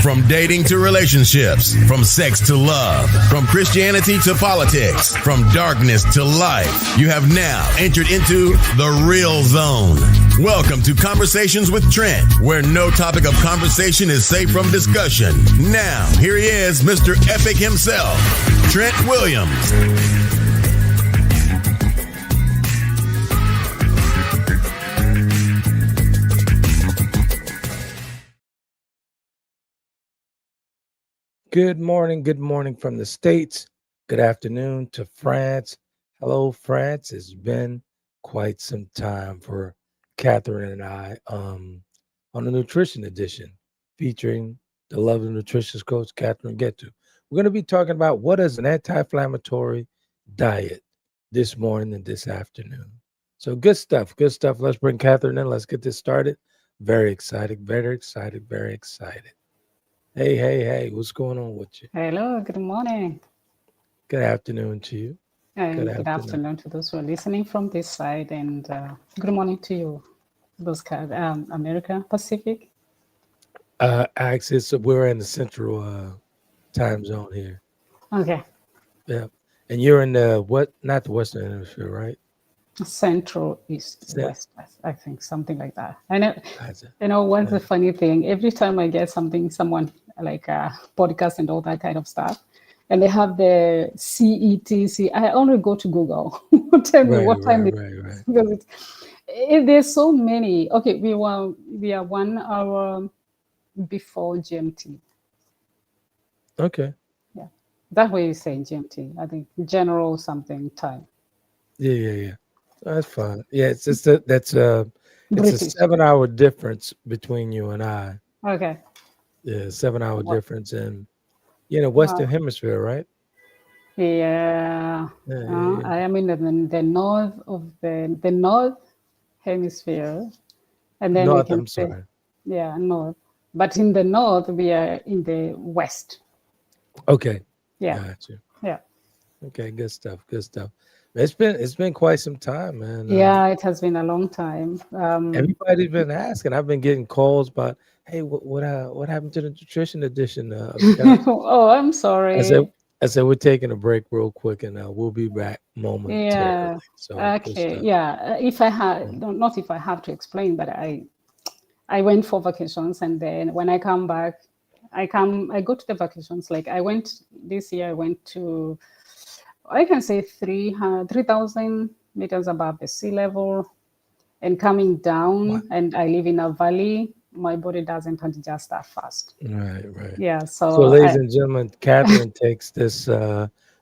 From dating to relationships, from sex to love, from Christianity to politics, from darkness to light, you have now entered into the Real Zone. Welcome to Conversations with Trent, where no topic of conversation is safe from discussion. Now, here he is, Mr. Epic himself, Trent Williams. Good morning from the States. Good afternoon to France. Hello, France. It's been quite some time for Catherine and I on the Nutrition Edition, featuring the lovely nutritionist coach, Catherine Githu. We're going to be talking about what is an anti-inflammatory diet this morning and this afternoon. So good stuff. Let's bring Catherine in. Let's get this started. Very excited. Hey, what's going on with you? Hello, good morning. Good afternoon to you. And good afternoon to those who are listening from this side, and good morning to you, those America Pacific. Axis, we're in the central time zone here. Okay. Yeah. And you're in the not the Western Hemisphere, right? Central, East, West, I think, something like that. I know, what's the funny thing? Every time I get someone like a podcast and all that kind of stuff, and they have the CET, I only go to Google. Tell me what time it is. Because there's so many. Okay, we are 1 hour before GMT. Okay. Yeah. That way you say GMT. I think general something time. Yeah. That's fine. Yeah, it's just it's a 7-hour difference between you and I. Okay. Yeah, 7-hour difference in Western Hemisphere, right? Yeah. I am in the north of the north hemisphere, and then north. North. But in the north, we are in the west. Okay. Yeah. Gotcha. Yeah. Okay. Good stuff. It's been quite some time, man. Yeah, it has been a long time. Everybody's been asking. I've been getting calls about, hey, what happened to the Nutrition Edition? Oh, I'm sorry. I said we're taking a break real quick, and we'll be back momentarily. Yeah. So okay. Yeah. If I had not if I have to explain, but I went for vacations, and then when I come back, I go to the vacations. Like this year, I went to, I can say 3,000 meters above the sea level, and coming down. Wow. And I live in a valley. My body doesn't adjust that fast. Right. Yeah. So ladies and gentlemen, Catherine takes this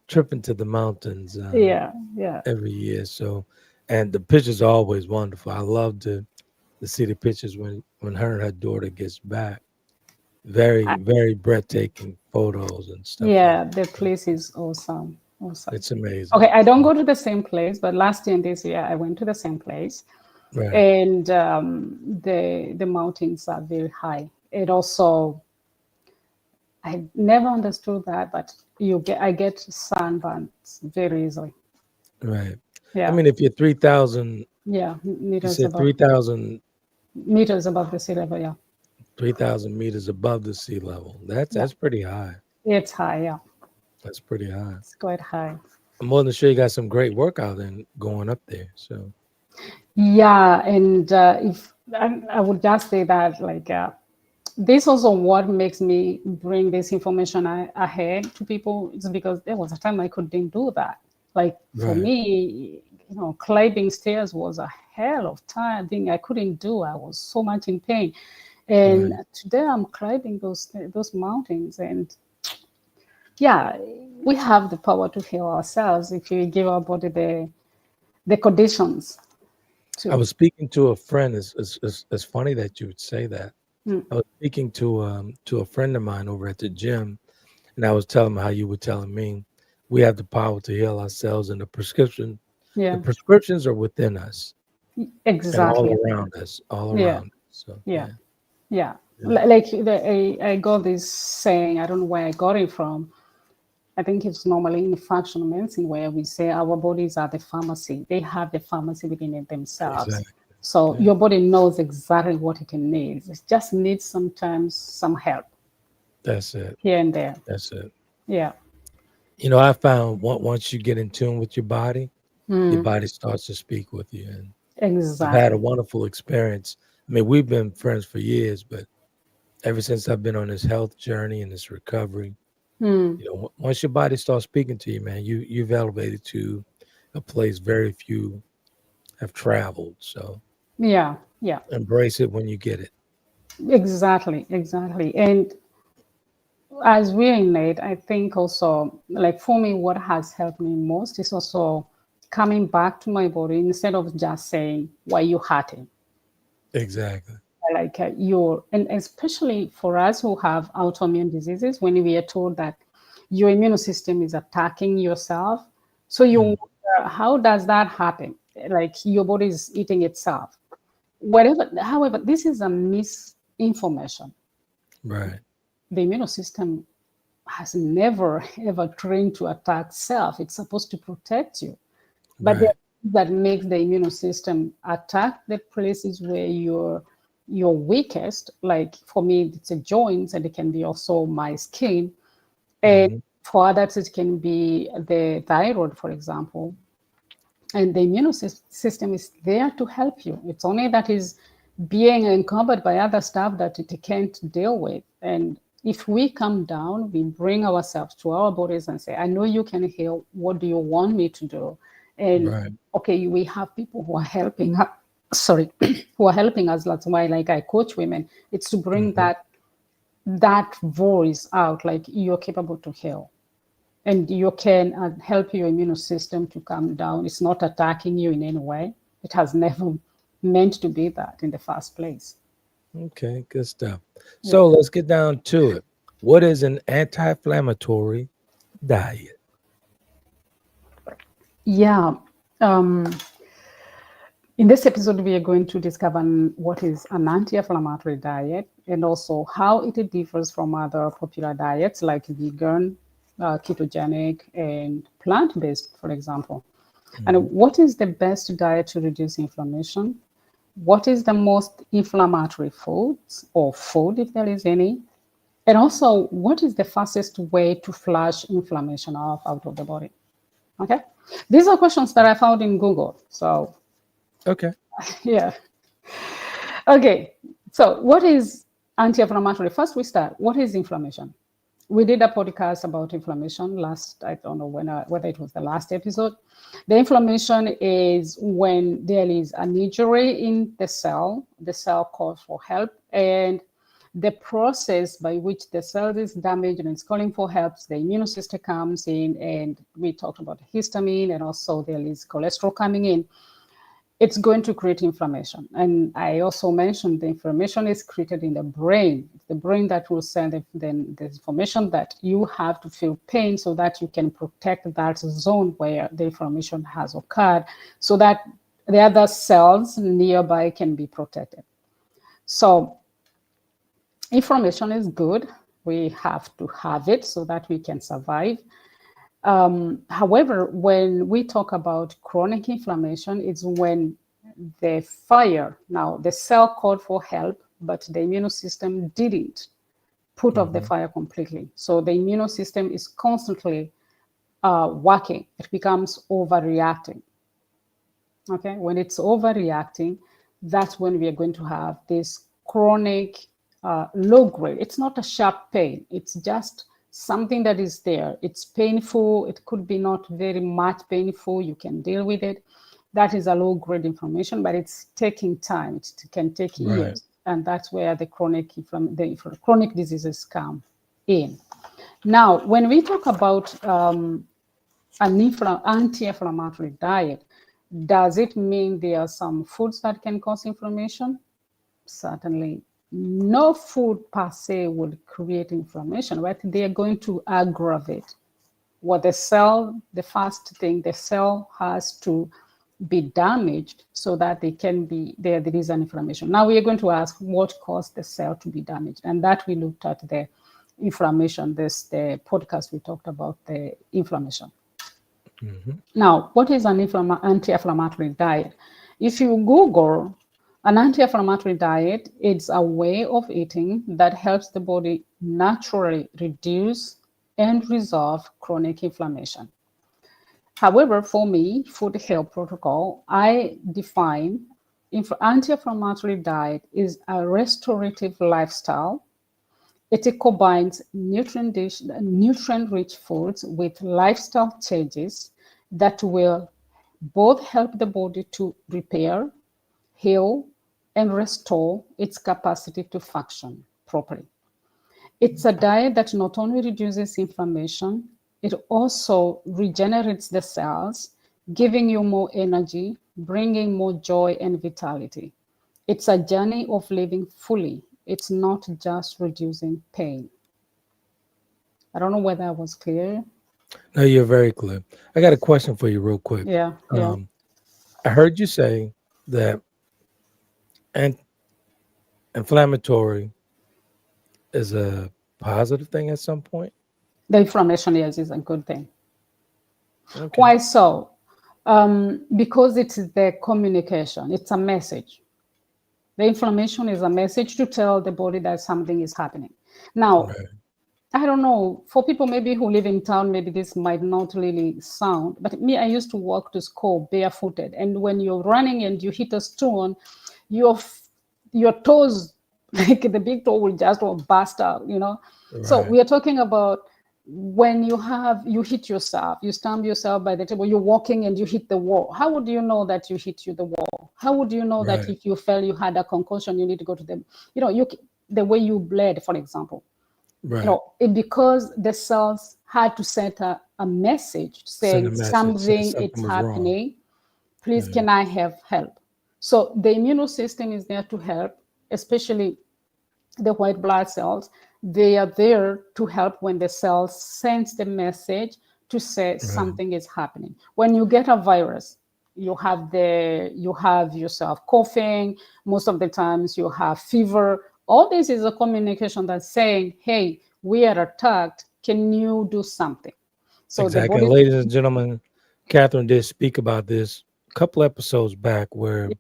trip into the mountains. Yeah. Every year. So, and the pictures are always wonderful. I love to see the pictures when her and her daughter gets back. Very breathtaking photos and stuff. Yeah, the place is awesome. It's amazing. Okay, I don't go to the same place, but last year and this year I went to the same place. Right. And the mountains are very high. It also, I never understood that, but I get sunburns very easily. Right. Yeah. I mean, if you're 3,000. Yeah, meters you said 3,000 meters above the sea level. Yeah. 3,000 meters above the sea level. That's pretty high. It's high. Yeah. That's pretty high. It's quite high. I'm more than sure you got some great workout in going up there. So. Yeah, and if I would just say that, like, this also what makes me bring this information ahead to people is because there was a time I couldn't do that. Like for me, climbing stairs was a hell of time thing I couldn't do. I was so much in pain, and today I'm climbing those mountains, and yeah, we have the power to heal ourselves if we give our body the conditions. I was speaking to a friend. It's funny that you would say that. I was speaking to a friend of mine over at the gym, and I was telling him how you were telling me we have the power to heal ourselves, and the prescriptions are within us. Exactly. And all around us. So yeah. Like I got this saying, I don't know where I got it from. I think it's normally in functional medicine where we say our bodies are the pharmacy. They have the pharmacy within it themselves. Exactly. So your body knows exactly what it needs. It just needs sometimes some help. That's it. here and there. That's it. Yeah. I found once you get in tune with your Mm, body starts to speak with you. And I've had a exactly. wonderful experience. I mean, we've been friends for years, but ever since I've been on this health journey and this recovery, Mm, once your body starts speaking to you, man, you've elevated to a place very few have traveled. So yeah. Yeah. embrace it when you get it. Exactly. Exactly. And as we innate, I think also, like for me, what has helped me most is also coming back to my body instead of just saying, why you hurting? Exactly. Like and especially for us who have autoimmune diseases, when we are told that your immune system is attacking yourself, so you Mm, wonder, how does that happen? Like your body is eating itself. Whatever, however, this is a misinformation. right. The immune system has never ever trained to attack self. It's supposed to protect you. But there Right. are things that make the immune system attack the places where you're weakest. Like for me, it's the joints, and it can be also my skin. And Hmm. for others, it can be the thyroid, for example. And the immune system is there to help you. It's only that is being encumbered by other stuff that it can't deal with. And if we come down, we bring ourselves to our bodies and say, I know you can heal. What do you want me to do? And Right. okay, we have people who are helping us, sorry, who are helping us. That's why, like, I coach women. It's to bring Hmm. that voice out, like you're capable to heal, and you can help your immune system to calm down. It's not attacking you in any way. It has never meant to be that in the first place. Okay. Good stuff. Yeah. So let's get down to it. What is an anti-inflammatory diet? Yeah. Um, in this episode, we are going to discover what is an anti-inflammatory diet and also how it differs from other popular diets like vegan, ketogenic, and plant-based, for example. Hmm. And what is the best diet to reduce inflammation? What is the most inflammatory foods or food, if there is any? And also, what is the fastest way to flush inflammation out of the body? Okay. These are questions that I found in Google. So, Okay. yeah. Okay. So, what is anti inflammatory? First, we start. What is inflammation? We did a podcast about inflammation last, I don't know whether it was the last episode. The inflammation is when there is an injury in the cell calls for help, and the process by which the cell is damaged and it's calling for help, the immune system comes in, and we talked about histamine, and also there is cholesterol coming in. It's going to create inflammation. And I also mentioned the inflammation is created in the brain. It's the brain that will send the information that you have to feel pain so that you can protect that zone where the inflammation has occurred, so that the other cells nearby can be protected. So inflammation is good. We have to have it so that we can survive. However, when we talk about chronic inflammation, it's when the fire, now the cell called for help, but the immune system didn't put off the Hmm. fire completely. So the immune system is constantly working. It becomes overreacting. Okay, when it's overreacting, that's when we are going to have this chronic low grade. It's not a sharp pain, it's just something that is there. It's painful, it could be not very much painful, you can deal with it. That is a low grade inflammation, but it's taking time, it can take Right. years. And that's where the chronic diseases come in. Now, when we talk about an anti-inflammatory diet, does it mean there are some foods that can cause inflammation? Certainly. No food per se would create inflammation, but they are going to aggravate what the first thing, the cell has to be damaged so that they can be there is an inflammation. Now we are going to ask what caused the cell to be damaged, and that we looked at the inflammation. The podcast we talked about the inflammation. Hmm. Now, what is an anti-inflammatory diet? If you Google An anti-inflammatory diet is a way of eating that helps the body naturally reduce and resolve chronic inflammation. However, for me, food health protocol, I define anti-inflammatory diet is a restorative lifestyle. It combines nutrient-rich foods with lifestyle changes that will both help the body to repair, heal, and restore its capacity to function properly. It's a diet that not only reduces inflammation, it also regenerates the cells, giving you more energy, bringing more joy and vitality. It's a journey of living fully. It's not just reducing pain. I don't know whether I was clear. No, you're very clear. I got a question for you real quick. Yeah. I heard you say that inflammatory is a positive thing at some point. The inflammation, yes, is a good thing. Okay. Why so? Because it's the communication, it's a message. The inflammation is a message to tell the body that something is happening. Now, Right. I don't know, for people maybe who live in town, maybe this might not really sound, but me, I used to walk to school barefooted. And when you're running and you hit a stone, your toes, like the big toe will just burst out, So Right. we are talking about when you hit yourself, you stump yourself by the table, you're walking and you hit the wall. How would you know that you hit the wall? How would you know that Right. if you fell, you had a concussion, you need to go to the way you bled, for example? Right. Because the cells had to send a message Send a saying message saying something it's something was wrong. happening. Please, Yeah. can I have help? So the immune system is there to help, especially the white blood cells. They are there to help when the cells sends the message to say something is happening. When you get a virus, you have yourself coughing. Most of the times you have fever. All this is a communication that's saying, hey, we are attacked. Can you do something? So the Exactly. body, And ladies and gentlemen, Catherine did speak about this a couple episodes back where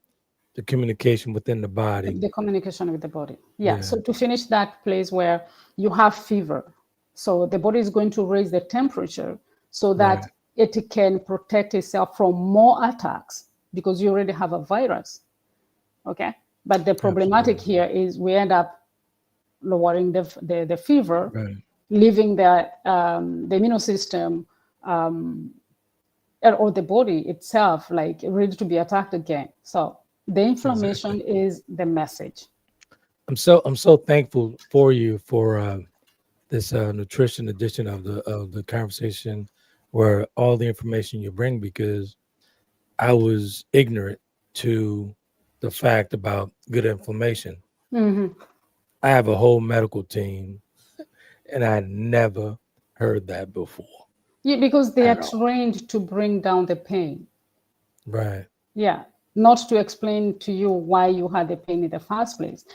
the communication within the body. the communication with the body. Yeah. Yeah. So to finish that place where you have fever, so the body is going to raise the temperature so that it can protect itself from more attacks because you already have a virus. Okay. But the problematic here is we end up lowering the fever, Right. leaving the immune system or the body itself like ready to be attacked again. So the inflammation is the message. I'm so thankful for you for this nutrition edition of the conversation, where all the information you bring, because I was ignorant to the fact about good inflammation. Mm-hmm. I have a whole medical team, and I never heard that before. Yeah, because they are At all. trained to bring down the pain. Right. Yeah, not to explain to you why you had the pain in the first place.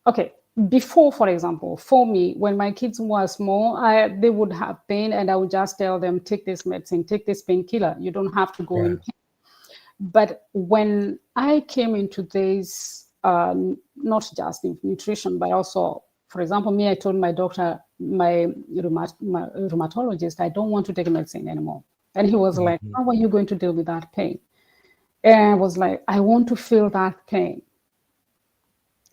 Okay, before, for example, for me, when my kids were small, they would have pain, and I would just tell them, take this medicine, take this painkiller. You don't have to go in pain. But when I came into this, not just in nutrition, but also, for example, me, I told my doctor, my rheumatologist, I don't want to take medicine anymore. And he was like, how are you going to deal with that pain? And I was like, I want to feel that pain.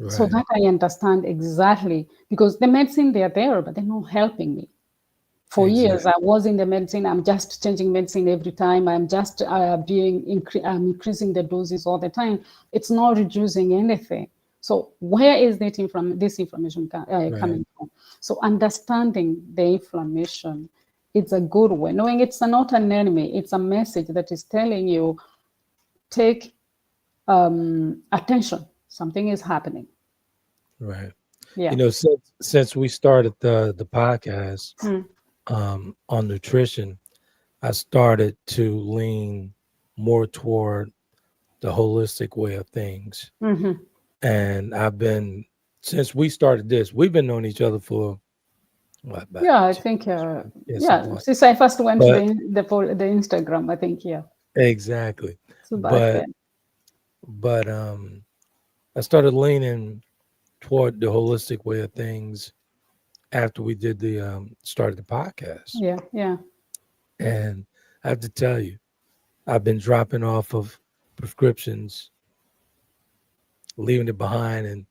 Right. So that I understand exactly, because the medicine, they're there, but they're not helping me. For years, I was in the medicine. I'm just changing medicine every time. I'm just increasing the doses all the time. It's not reducing anything. So where is this inflammation coming from? So understanding the inflammation, it's a good way. Knowing it's not an enemy, it's a message that is telling you, take attention. Something is happening. Right. Yeah. You know, since we started the podcast on nutrition, I started to lean more toward the holistic way of things. Mm-hmm. And I've been, since we started this, we've been knowing each other for what, about Yeah, I think, something like since I first went to but the Instagram, I think, exactly. so back But then. but I started leaning toward the holistic way of things after we did the started the podcast. Yeah, yeah. And I have to tell you, I've been dropping off of prescriptions, leaving it behind, and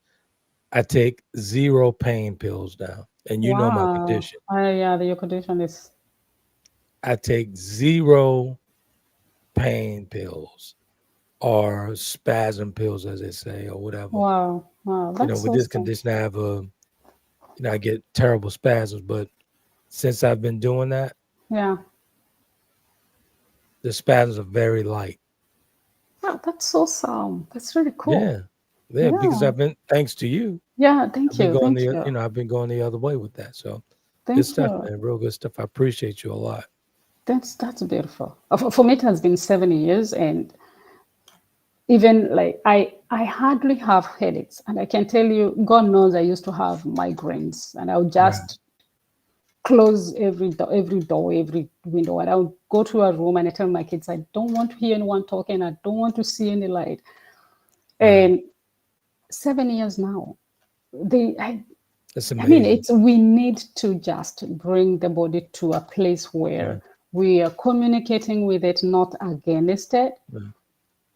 I take 0 pain pills now. And you know my Wow. condition. Yeah, your condition is I take 0 pain pills or spasm pills, as they say, or whatever. wow, wow. You know, That's with this awesome. condition, I have I get terrible spasms. But since I've been doing that, Yeah. the spasms are very light. Wow, that's awesome. That's really cool. Yeah, yeah, because Yeah. I've been, thanks to you, Yeah, I've thank been you. going Thank the, you. I've been going the other way with that. So good Thank stuff, you. man. Real good stuff. I appreciate you a lot. That's beautiful. For me, it has been 7 years, and even like I hardly have headaches, and I can tell you, God knows, I used to have migraines, and I would Right. just close every door, every window, and I would go to a room and I tell my kids, I don't want to hear anyone talking. I don't want to see any light. Right. And 7 years now, they It's I mean, amazing. it's we need to just bring the body to a place Yeah. where we are communicating with it, not against it, Yeah.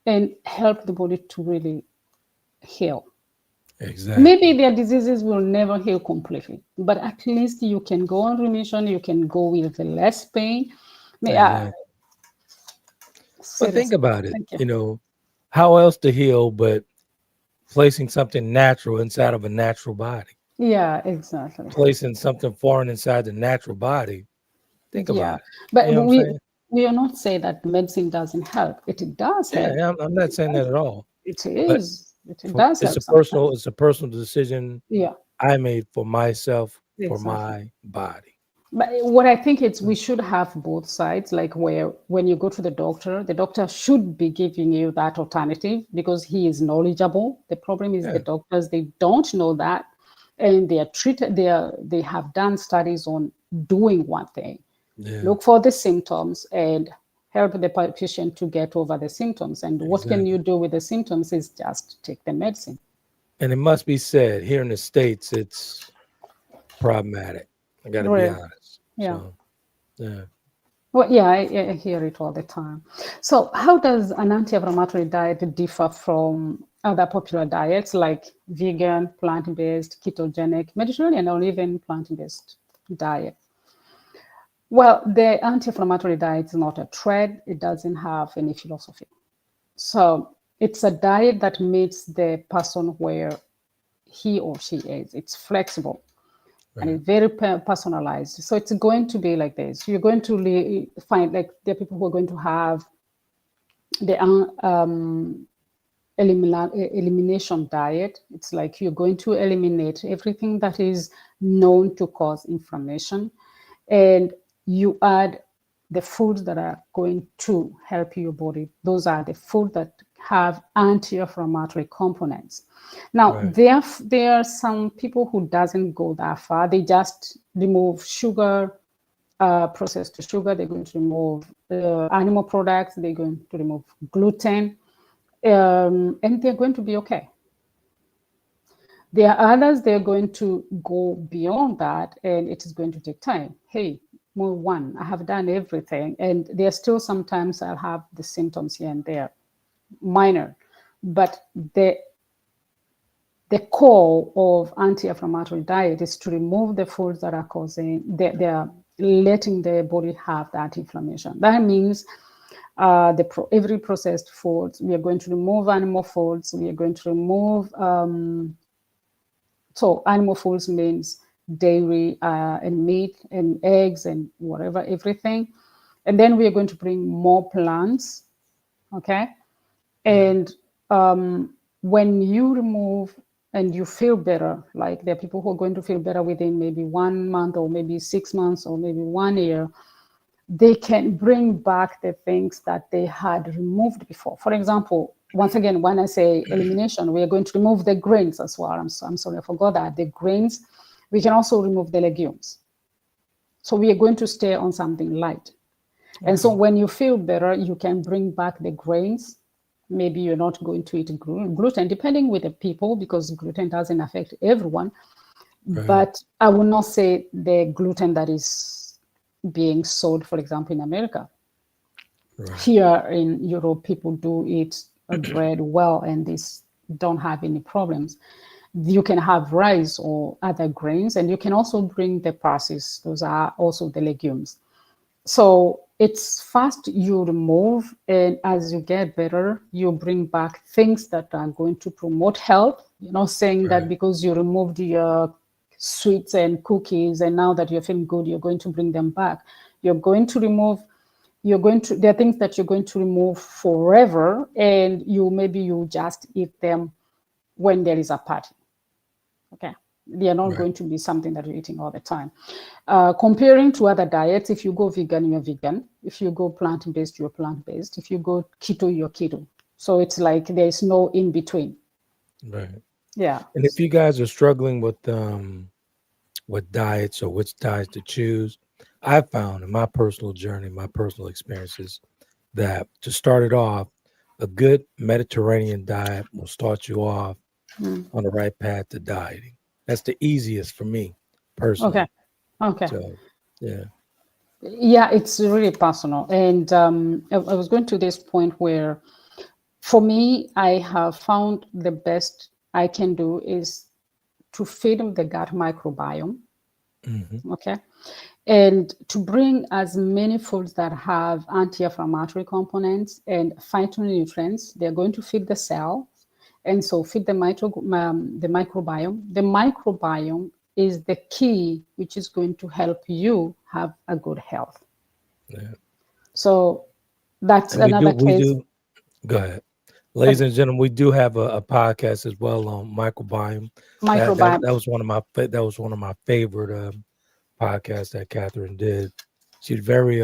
and help the body to really heal. Maybe Exactly. their diseases will never heal completely, but at least you can go on remission. You can go with less pain. Exactly. But think Seriously, about it. thank you. How else to heal but placing something natural inside of a natural body, Yeah, exactly. placing something foreign inside the natural body. Think Yeah, about it. You but know what I'm saying? we are not saying that medicine doesn't help. It does Yeah, help. yeah, I'm not saying that at all. It But is. It does it's help a personal, sometimes. it's a personal decision Yeah, I made for myself, for exactly. my body. But what I think is we should have both sides, like where when you go to the doctor should be giving you that alternative because he is knowledgeable. The problem is the Yeah, doctors, they don't know that. And they are treated, they have done studies on doing one thing. yeah, Look for the symptoms and help the patient to get over the symptoms. And what can you exactly. do with the symptoms is just take the medicine. And it must be said, here in the States, it's problematic. I got to be Right. honest. Yeah. So, yeah. Well, yeah, I hear it all the time. So, how does an anti-inflammatory diet differ from other popular diets like vegan, plant-based, ketogenic, Mediterranean, or even plant-based diet? Well, the anti-inflammatory diet is not a trend. It doesn't have any philosophy. So, it's a diet that meets the person where he or she is. It's flexible and Right, it's very personalized. So it's going to be like this. You're going to find like there are people who are going to have the elimination diet. It's like you're going to eliminate everything that is known to cause inflammation, and you add the foods that are going to help your body. Those are the food that have anti-inflammatory components. Now, right, there are some people who doesn't go that far. They just remove sugar, processed sugar. They're going to remove animal products. They're going to remove gluten, and they're going to be okay. There are others, they're going to go beyond that, and it is going to take time. Hey, more one, I have done everything, and there still sometimes I'll have the symptoms here and there, minor, but the core of anti-inflammatory diet is to remove the foods that are causing, they are letting the body have that inflammation. That means every processed foods, we are going to remove animal foods, we are going to remove, so animal foods means dairy and meat and eggs and whatever, everything. And then we are going to bring more plants, okay? right. And when you remove and you feel better, like there are people who are going to feel better within maybe 1 month or maybe 6 months or maybe 1 year, they can bring back the things that they had removed before. For example, once again, when I say elimination, we are going to remove the grains as well. I'm sorry, I forgot that. The grains, we can also remove the legumes. So we are going to stay on something light. And so Okay. when you feel better, you can bring back the grains maybe you're not going to eat gluten, depending with the people, because gluten doesn't affect everyone. Right. But I will not say the gluten that is being sold, for example, in America. Right. Here in Europe, people do eat bread well, and this don't have any problems. You can have rice or other grains, and you can also bring the pulses. Those are also the legumes. So it's fast you remove, and as you get better, you bring back things that are going to promote health. You're not saying that Right. because you removed your sweets and cookies, and now that you're feeling good, you're going to bring them back. There are things that you're going to remove forever, and you just eat them when there is a party. Okay. They are not Right. going to be something that you're eating all the time. Comparing to other diets, if you go vegan, you're vegan. If you go plant-based, you're plant-based. If you go keto, you're keto. So it's like there's no in between. Right. Yeah. And if you guys are struggling with diets or which diets to choose, I found in my personal journey, my personal experiences, that to start it off, a good Mediterranean diet will start you off on the right path to dieting. That's the easiest for me personally. Okay. So, yeah. Yeah, it's really personal. And I was going to this point where, for me, I have found the best I can do is to feed the gut microbiome. Mm-hmm. Okay. And to bring as many foods that have anti-inflammatory components and phytonutrients. They're going to feed the cell, and so feed the microbiome. The microbiome is the key, which is going to help you have a good health. Yeah. So that's And we another case. do. Go ahead. Ladies and gentlemen, we do have a podcast as well on microbiome. Microbiome. That was one of my favorite podcasts that Catherine did. She's very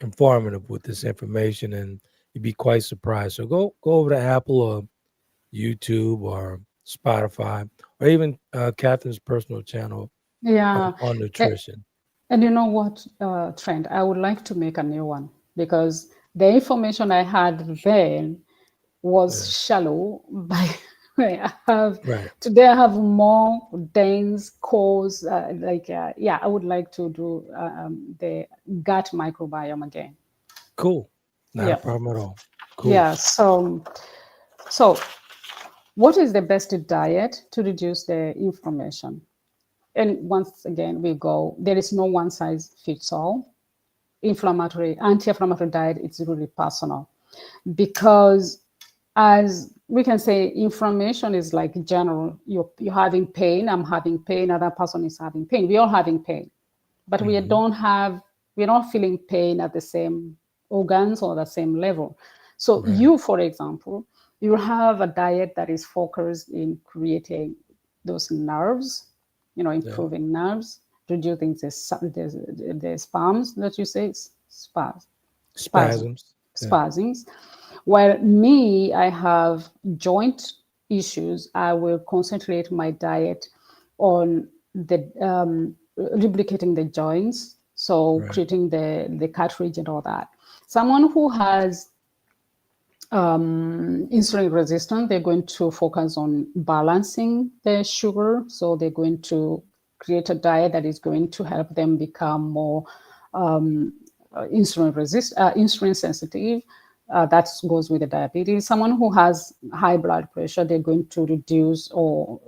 informative with this information, and you'd be quite surprised. So go over to Apple or YouTube or Spotify, or even Catherine's personal channel Yeah. on nutrition. And you know what, Trent? I would like to make a new one, because the information I had then was Yeah. shallow. By Right. today I have more dense cores. I would like to do the gut microbiome again. Cool. Not a Yeah, problem at all. Cool. yeah. So what is the best diet to reduce the inflammation? And once again, there is no one size fits all. Anti-inflammatory diet, it's really personal, because as we can say, inflammation is like general. You're having pain, I'm having pain, another person is having pain. We're all having pain, but Mm-hmm. we're not feeling pain at the same organs or the same level. So Right. for example, you have a diet that is focused in creating those nerves, Yeah. improving nerves, reducing the spasms that you say, spasm, Spasms. Yeah. spasms. While me, I have joint issues. I will concentrate my diet on the lubricating the joints, so Right. creating the cartilage and all that. Someone who has insulin resistant, they're going to focus on balancing the sugar. So they're going to create a diet that is going to help them become more insulin sensitive. That goes with the diabetes. Someone who has high blood pressure, they're going to reduce or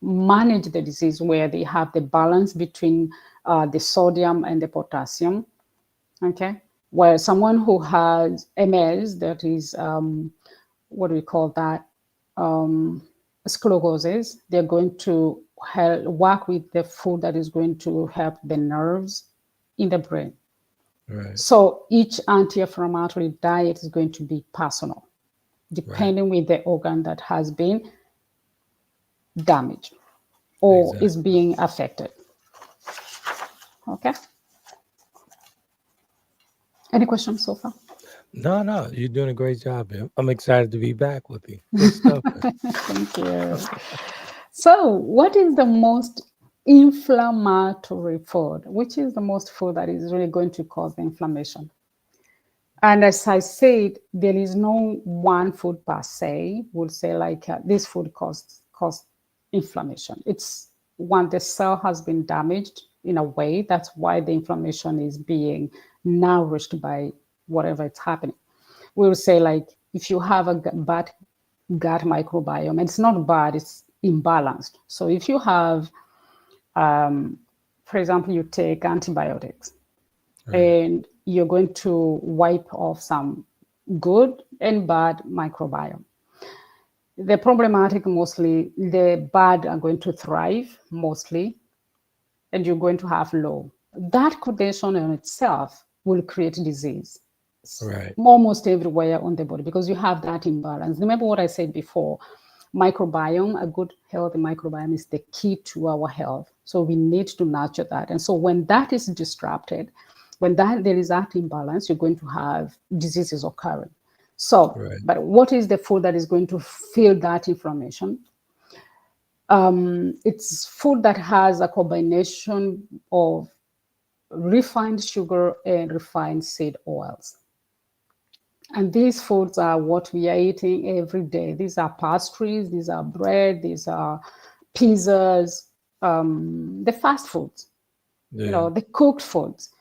manage the disease where they have the balance between the sodium and the potassium. Okay. Where someone who has MS, that is, what do we call that? Sclerosis, they're going to work with the food that is going to help the nerves in the brain. Right. So each anti-inflammatory diet is going to be personal, Right. depending with the organ that has been damaged or Exactly. is being affected. Okay. Any questions so far? No, you're doing a great job, man. I'm excited to be back with you. Good stuff, man. Thank you. So, what is the most inflammatory food? Which is the most food that is really going to cause the inflammation? And as I said, there is no one food per se would say like this food causes inflammation. It's when the cell has been damaged in a way, that's why the inflammation is being nourished by whatever it's happening. We will say like if you have a bad gut microbiome, it's not bad, it's imbalanced. So if you have, for example, you take antibiotics, and you're going to wipe off some good and bad microbiome. The problematic mostly, the bad are going to thrive mostly, and you're going to have low. That condition in itself will create disease Right. almost everywhere on the body because you have that imbalance. Remember what I said before, microbiome, a good healthy microbiome is the key to our health. So we need to nurture that. And so when that is disrupted, when there is that imbalance, you're going to have diseases occurring. So, but what is the food that is going to fill that inflammation? It's food that has a combination of refined sugar and refined seed oils. And these foods are what we are eating every day. These are pastries, these are bread, these are pizzas, the fast foods, the cooked foods,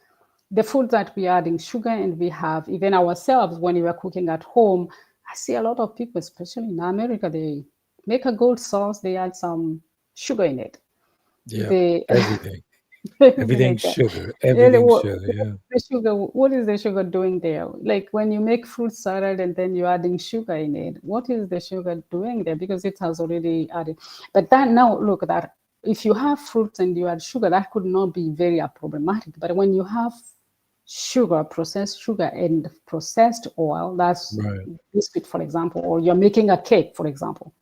the food that we are adding sugar, and we have even ourselves when we are cooking at home. I see a lot of people, especially in America, they make a good sauce, they add some sugar in it. Yeah, everything. Everything's Like sugar. really, Everything's sugar. Yeah. the sugar, what is the sugar doing there? Like when you make fruit salad and then you're adding sugar in it, what is the sugar doing there? Because it has already added. But that now, look, that if you have fruits and you add sugar, that could not be very problematic. But when you have sugar, processed sugar and processed oil, that's biscuit, for example, or you're making a cake, for example,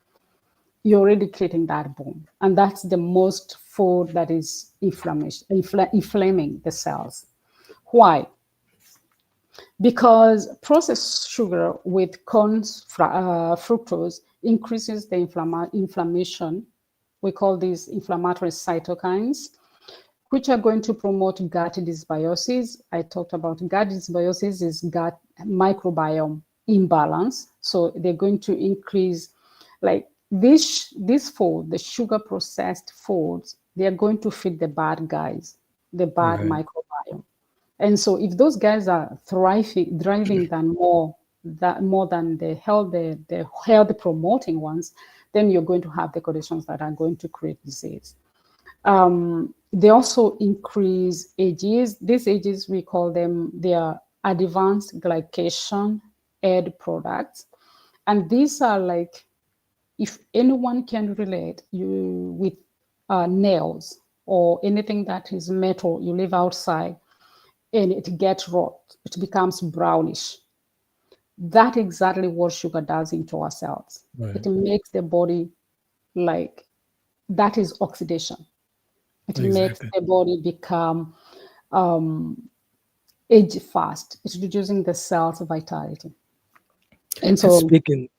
you're already creating that boom. And that's the most food that is inflaming the cells. Why? Because processed sugar with corn fructose increases the inflammation. We call these inflammatory cytokines, which are going to promote gut dysbiosis. I talked about gut dysbiosis is gut microbiome imbalance. So they're going to increase, like this food, the sugar processed foods, they are going to feed the bad guys, the bad microbiome. And so if those guys are thriving than more than the health promoting ones, then you're going to have the conditions that are going to create disease. They also increase ages. These ages, we call them, they are advanced glycation end products. And these are like, if anyone can relate you with nails or anything that is metal, you live outside and it gets rot, it becomes brownish. That's exactly what sugar does into our cells. It makes the body like, that is oxidation. It makes the body become age fast. It's reducing the cell's vitality. And so, speaking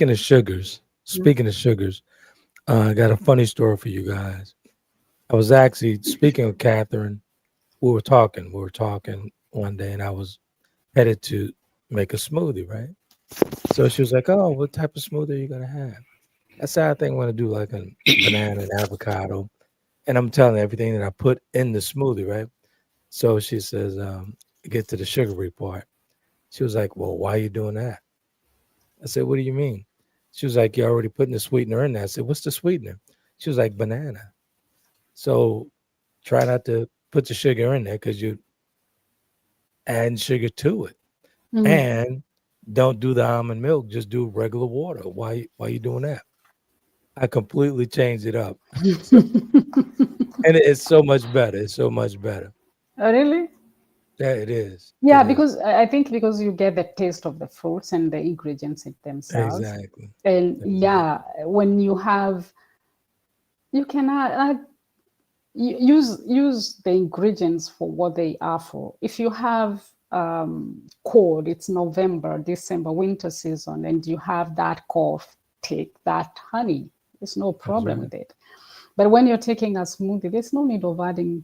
of sugars, I got a funny story for you guys. I was actually speaking with Catherine. We were talking one day, and I was headed to make a smoothie, right? So she was like, "Oh, what type of smoothie are you gonna have?" I said, "I think I'm gonna do like a banana and avocado." And I'm telling her everything that I put in the smoothie, right? So she says, get to the sugary part. She was like, "Well, why are you doing that?" I said, "What do you mean?" She was like, "You're already putting the sweetener in there." I said, "What's the sweetener?" She was like, "Banana." So try not to put the sugar in there because you add sugar to it. And don't do the almond milk. Just do regular water. Why are you doing that? I completely changed it up. So, and it's so much better. It's so much better. really? Yeah, it is. Yeah, It is. because I think because you get the taste of the fruits and the ingredients in themselves. Exactly. And yeah, when you have, you can use the ingredients for what they are for. If you have cold, it's November, December, winter season, and you have that cough, take that honey. There's no problem with it. But when you're taking a smoothie, there's no need of adding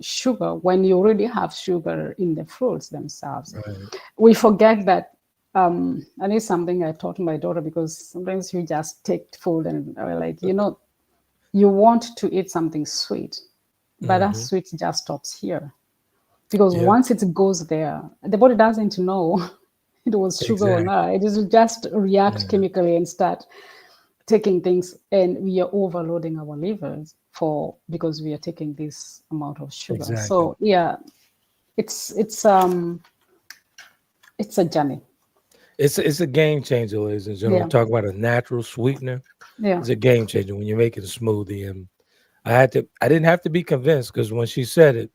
sugar when you already have sugar in the fruits themselves. Right. We forget that, and it's something I taught my daughter, because sometimes you just take food and like, you want to eat something sweet, but that sweet just stops here. Because Yeah. once it goes there, the body doesn't know it was sugar or not. It will just react chemically and start taking things, and we are overloading our livers because we are taking this amount of sugar. Exactly. So yeah, it's a journey. It's a game changer, ladies and gentlemen. Yeah. Talk about a natural sweetener. Yeah. It's a game changer when you're making a smoothie. And I didn't have to be convinced, because when she said it,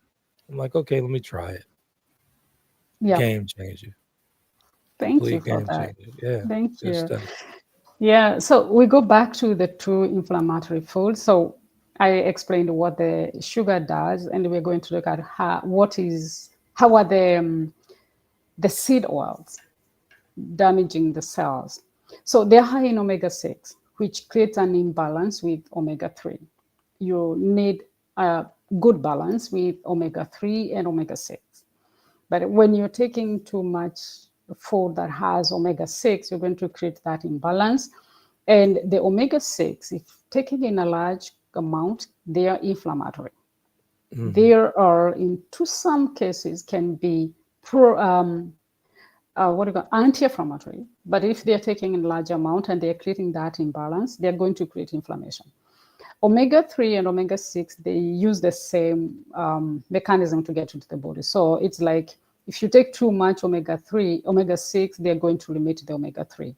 I'm like, okay, let me try it. Yeah. Game changer. Thank Complete you for game that. changer. Yeah. Thank Good you. stuff. Yeah, so we go back to the two inflammatory foods. So I explained what the sugar does, and we're going to look at how are the seed oils damaging the cells. So they're high in omega-6, which creates an imbalance with omega-3. You need a good balance with omega-3 and omega-6. But when you're taking too much food that has omega-6, you're going to create that imbalance. And the omega-6, if taken in a large amount, they are inflammatory. There are, into some cases, can be anti-inflammatory. But if they're taking in large amount and they're creating that imbalance, they're going to create inflammation. Omega-3 and omega-6, they use the same mechanism to get into the body. So it's like, if you take too much omega-3, omega-6, they're going to limit the omega-3.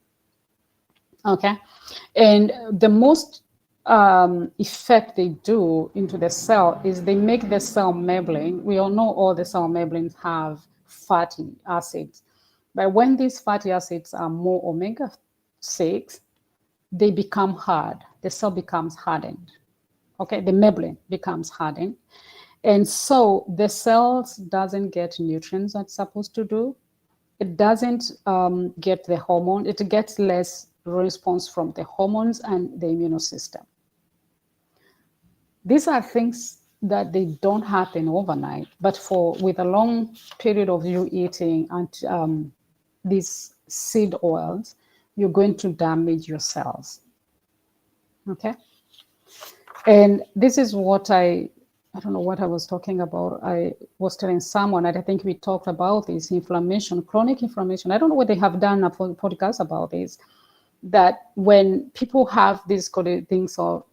Okay. And the most effect they do into the cell is they make the cell membrane. We all know all the cell membranes have fatty acids. But when these fatty acids are more omega-6, they become hard. The cell becomes hardened. Okay, the membrane becomes hardened. And so the cells doesn't get nutrients that's supposed to do. It doesn't get the hormone. It gets less response from the hormones and the immune system. These are things that they don't happen overnight, but with a long period of you eating and these seed oils, you're going to damage your cells. Okay. And this is what I don't know what I was talking about. I was telling someone, and I think we talked about this inflammation, chronic inflammation. I don't know what they have done a podcast about this, that when people have these things of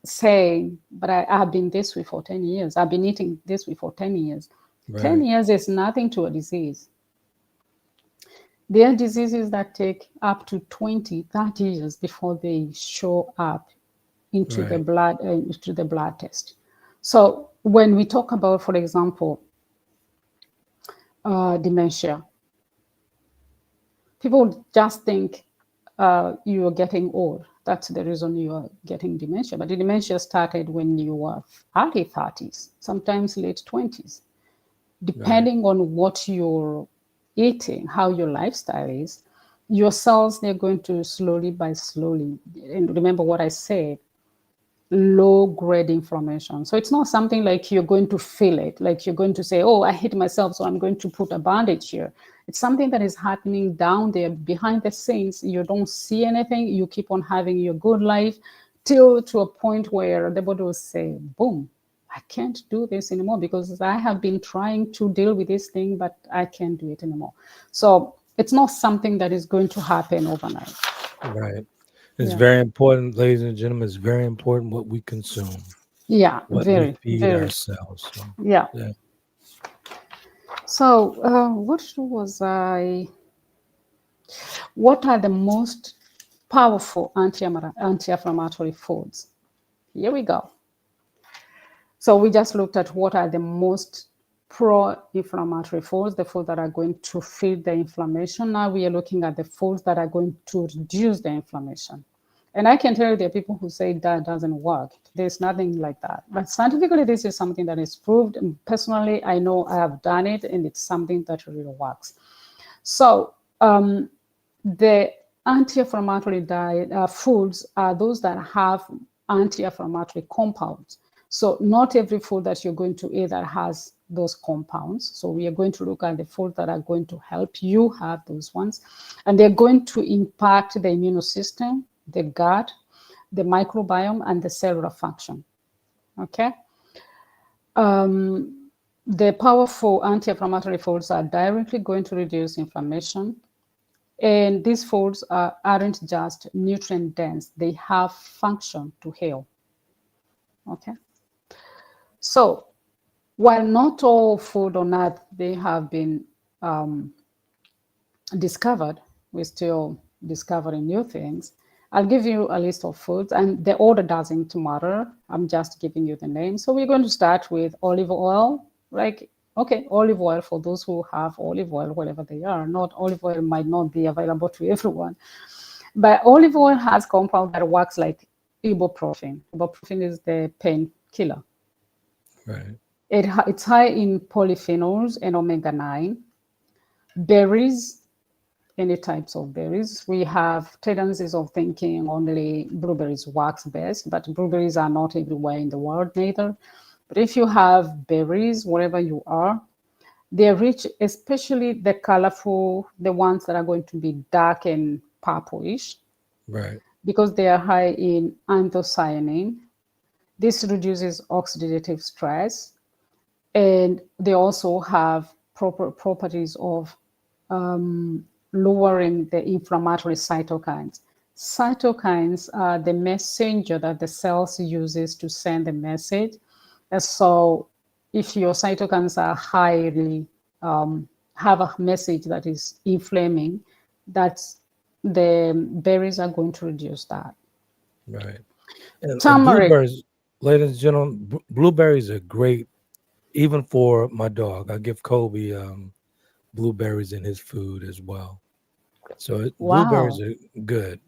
saying, but I have been this way for 10 years. I've been eating this way for 10 years. Right. 10 years is nothing to a disease. There are diseases that take up to 20, 30 years before they show up into the blood test. So when we talk about, for example, dementia, people just think you are getting old. That's the reason you are getting dementia. But the dementia started when you were early 30s, sometimes late 20s. Depending on what you're eating, how your lifestyle is, your cells, they're going to slowly, and remember what I said, low-grade inflammation. So it's not something like you're going to feel it, like you're going to say, oh, I hit myself, so I'm going to put a bandage here. It's something that is happening down there behind the scenes. You don't see anything. You keep on having your good life till to a point where the body will say, boom, I can't do this anymore because I have been trying to deal with this thing, but I can't do it anymore. So it's not something that is going to happen overnight. Right. It's very important, ladies and gentlemen. It's very important what we consume. Yeah, what we feed ourselves. So, yeah. So what are the most powerful anti-inflammatory foods? Here we go. So we just looked at what are the most pro-inflammatory foods, the foods that are going to feed the inflammation. Now we are looking at the foods that are going to reduce the inflammation. And I can tell you there are people who say that doesn't work. There's nothing like that. But scientifically, this is something that is proved. And personally, I know I have done it, and it's something that really works. So the anti-inflammatory foods are those that have anti-inflammatory compounds. So not every food that you're going to eat that has those compounds. So we are going to look at the foods that are going to help you have those ones. And they're going to impact the immune system, the gut, the microbiome, and the cellular function. Okay. The powerful anti-inflammatory foods are directly going to reduce inflammation. And these foods aren't just nutrient dense, they have function to heal. Okay. So while not all food on earth they have been discovered, we're still discovering new things. I'll give you a list of foods, and the order doesn't matter. I'm just giving you the name. So we're going to start with olive oil. Like, okay, olive oil, for those who have olive oil, wherever they are. Not olive oil might not be available to everyone, but olive oil has compound that works like ibuprofen. Ibuprofen is the painkiller. Right. It's high in polyphenols and omega-9. Berries, any types of berries. We have tendencies of thinking only blueberries works best, but blueberries are not everywhere in the world neither. But if you have berries, wherever you are, they're rich, especially the colorful, the ones that are going to be dark and purplish. Right. Because they are high in anthocyanin. This reduces oxidative stress, and they also have properties of lowering the inflammatory cytokines. Cytokines are the messenger that the cells uses to send the message. And so if your cytokines are highly, have a message that is inflaming, that's the berries are going to reduce that. Right. And Turmeric. blueberries, ladies and gentlemen, blueberries are great, even for my dog. I give Kobe blueberries in his food as well. So blueberries Wow. are good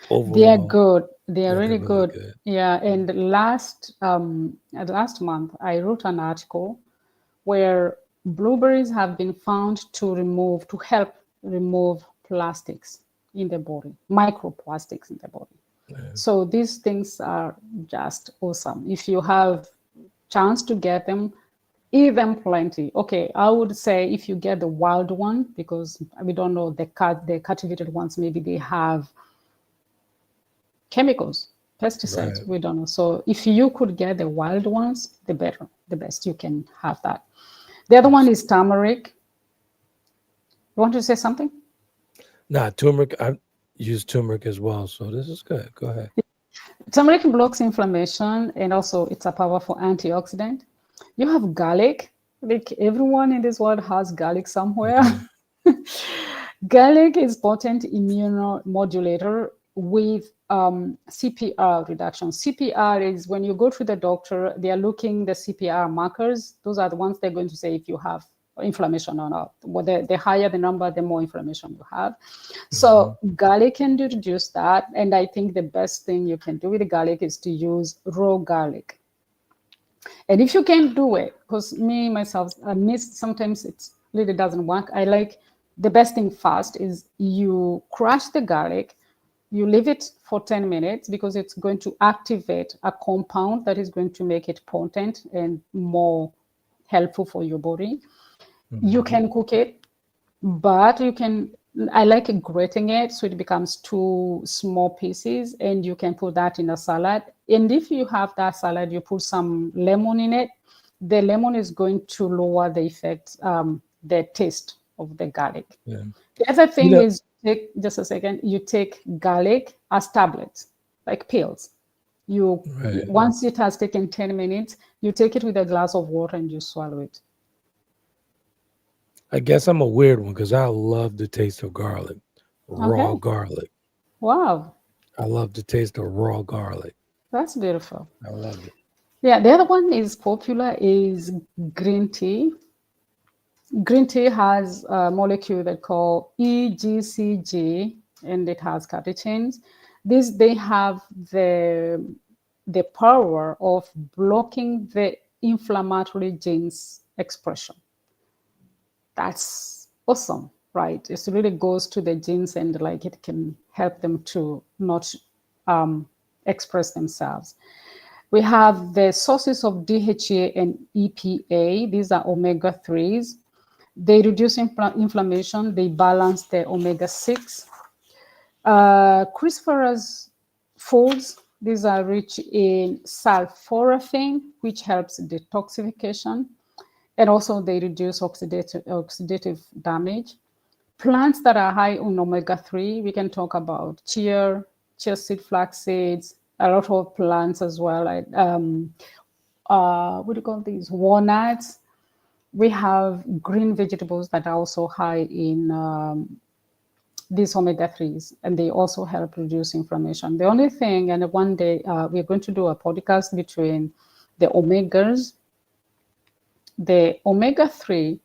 They are overall. good. They are Yeah, they're really really good. good. Yeah. And last month, I wrote an article where blueberries have been found to help remove plastics in the body, microplastics in the body. Yeah. So these things are just awesome. If you have chance to get them, eat them plenty. Okay, I would say if you get the wild one, because we don't know the cultivated ones, maybe they have chemicals, pesticides, Right. we don't know. So if you could get the wild ones, the better, the best you can have that. The other one is turmeric. You want to say something? Nah, turmeric. I use turmeric as well, so this is good. Go ahead. Turmeric blocks inflammation, and also it's a powerful antioxidant. You have garlic. Like everyone in this world has garlic somewhere. Garlic is potent immunomodulator with CPR reduction. CPR is when you go to the doctor, they are looking the CPR markers. Those are the ones they're going to say if you have inflammation or not. Well, the higher the number, the more inflammation you have. So garlic can reduce that. And I think the best thing you can do with the garlic is to use raw garlic. And if you can't do it, because myself, I miss, sometimes it really doesn't work. I like the best thing fast is you crush the garlic, you leave it for 10 minutes because it's going to activate a compound that is going to make it potent and more helpful for your body. You can cook it, but I like grating it so it becomes 2 small pieces, and you can put that in a salad. And if you have that salad, you put some lemon in it. The lemon is going to lower the effect, the taste of the garlic. Yeah. The other You thing know, is, just a second, you take garlic as tablets, like pills. right. Once it has taken 10 minutes, you take it with a glass of water and you swallow it. I guess I'm a weird one because I love the taste of garlic, raw Okay. garlic. Wow, I love the taste of raw garlic. that's beautiful. I love it. Yeah, the other one is popular is green tea. Green tea has a molecule that called EGCG, and it has catechins. They have the power of blocking the inflammatory genes expression. That's awesome, right? It really goes to the genes, and like it can help them to not express themselves. We have the sources of DHA and EPA. These are omega-3s. They reduce inflammation. They balance the omega-6. Cruciferous foods, these are rich in sulforaphane, which helps detoxification, and also they reduce oxidative damage. Plants that are high in omega-3, we can talk about chia seed, flax seeds, a lot of plants as well, like what do you call these, walnuts. We have green vegetables that are also high in these omega-3s, and they also help reduce inflammation. The only thing, and one day we're going to do a podcast between the omegas. The omega-3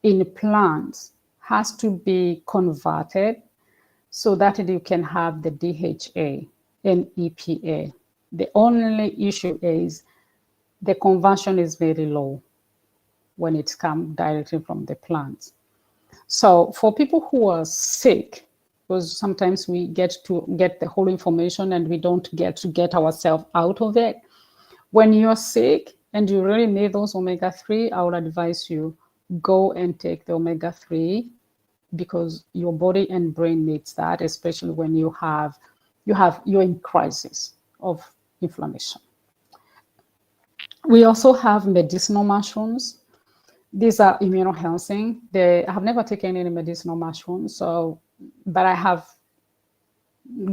in plants has to be converted so that you can have the DHA and EPA. The only issue is the conversion is very low when it comes directly from the plants. So for people who are sick, because sometimes we get the whole information and we don't get to get ourselves out of it. When you're sick and you really need those omega-3, I would advise you go and take the omega-3 because your body and brain needs that, especially when you're in crisis of inflammation. We also have medicinal mushrooms. These are immunoenhancing. I have never taken any medicinal mushrooms, but I have